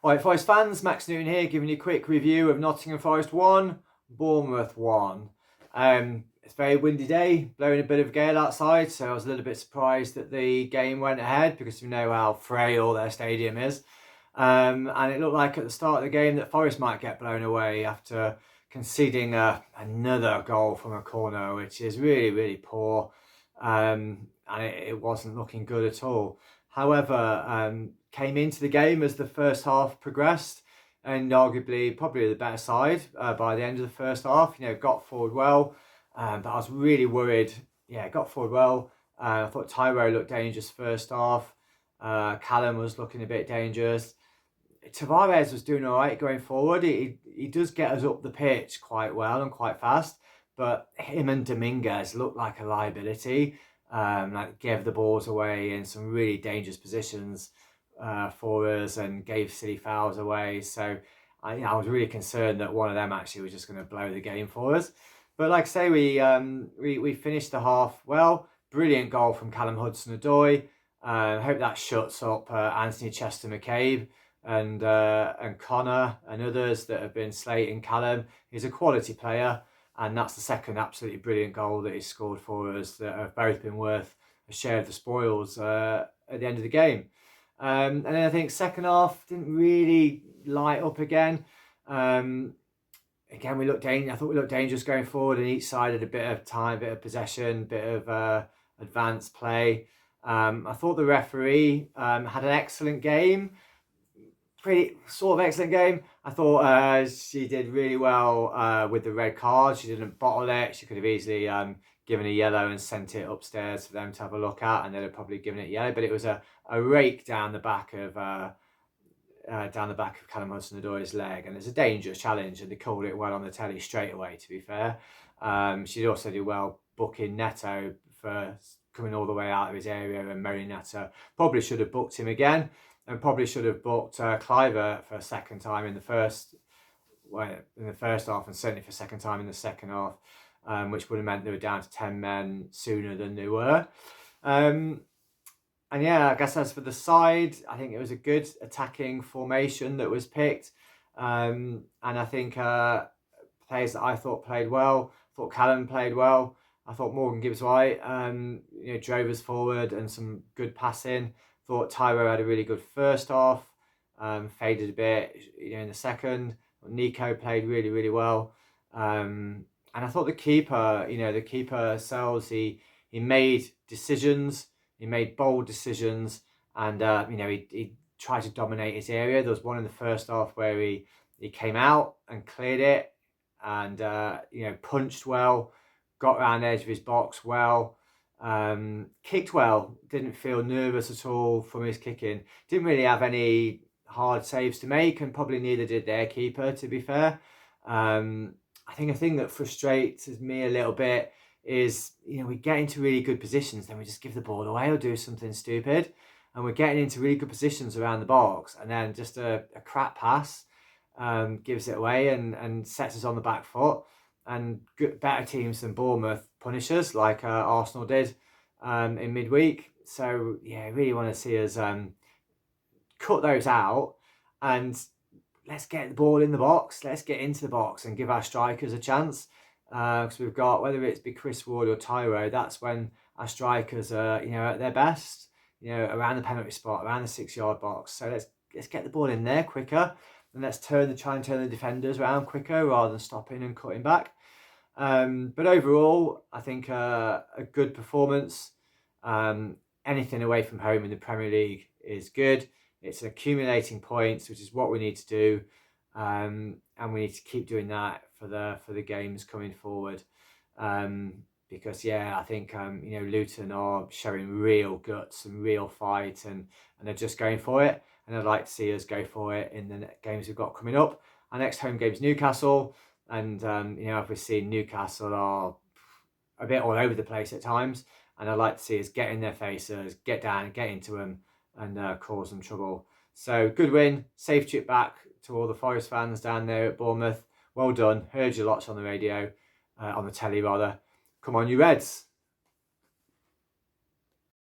Alright, Forest fans, Max Newton here, giving you a quick review of Nottingham Forest 1, Bournemouth 1. It's a very windy day, blowing a bit of a gale outside, so I was a little bit surprised that the game went ahead because we know how frail their stadium is. And it looked like at the start of the game that Forest might get blown away after conceding another goal from a corner, which is really, really poor. And it wasn't looking good at all. However, came into the game as the first half progressed, and arguably probably the better side by the end of the first half. Got forward well, but I was really worried. Yeah, got forward well. I thought Tyro looked dangerous first half. Callum was looking a bit dangerous. Tavares was doing all right going forward. He does get us up the pitch quite well and quite fast, but him and Dominguez looked like a liability. Gave the balls away in some really dangerous positions for us and gave silly fouls away. So I was really concerned that one of them actually was just going to blow the game for us. But like I say, we finished the half well. Brilliant goal from Callum Hudson-Odoi. Hope that shuts up Anthony Chester-McCabe and Connor and others that have been slating Callum. He's a quality player. And that's the second absolutely brilliant goal that he's scored for us that have both been worth a share of the spoils at the end of the game. And then I think second half didn't really light up again. Again, we looked dangerous. I thought we looked dangerous going forward, and each side had a bit of time, a bit of possession, a bit of advanced play. I thought the referee had an excellent game. Pretty sort of excellent game. I thought she did really well with the red card. She didn't bottle it. She could have easily given a yellow and sent it upstairs for them to have a look at, and they'd have probably given it yellow. But it was a rake down the back of Callum Hudson-Odoi's leg, and it's a dangerous challenge. And they called it well on the telly straight away. To be fair, she'd also do well booking Neto for coming all the way out of his area, and Mary Neto probably should have booked him again. And probably should have booked Cliver for a second time in the first half, and certainly for a second time in the second half, which would have meant they were down to 10 men sooner than they were. And yeah, I guess as for the side, I think it was a good attacking formation that was picked. And I think players that I thought played well. I thought Callum played well. I thought Morgan Gibbs-White drove us forward and some good passing. Thought Tyro had a really good first half, faded a bit in the second. Nico played really, really well. And I thought the keeper Sells, he made decisions, he made bold decisions, and he tried to dominate his area. There was one in the first half where he came out and cleared it, and punched well, got around the edge of his box well. Kicked well, didn't feel nervous at all from his kicking. Didn't really have any hard saves to make, and probably neither did their keeper, to be fair. I think a thing that frustrates me a little bit is, we get into really good positions, then we just give the ball away or do something stupid. And we're getting into really good positions around the box, and then just a crap pass gives it away and sets us on the back foot. And better teams than Bournemouth punish us, like Arsenal did in midweek. So yeah, I really want to see us cut those out, and let's get the ball in the box. Let's get into the box and give our strikers a chance. Because we've got, whether it's be Chris Ward or Tyro, that's when our strikers are at their best. Around the penalty spot, around the 6-yard box. So let's get the ball in there quicker. And let's try and turn the defenders around quicker rather than stopping and cutting back. But overall, I think a good performance. Anything away from home in the Premier League is good. It's accumulating points, which is what we need to do. And we need to keep doing that for the games coming forward. Because I think Luton are showing real guts and real fight, and they're just going for it. And I'd like to see us go for it in the games we've got coming up. Our next home game is Newcastle, and obviously Newcastle are a bit all over the place at times, and I'd like to see us get in their faces, get down, get into them, and cause them trouble. So good win, safe trip back to all the Forest fans down there at Bournemouth. Well done. Heard you lots on the radio, on the telly rather. Come on, you Reds.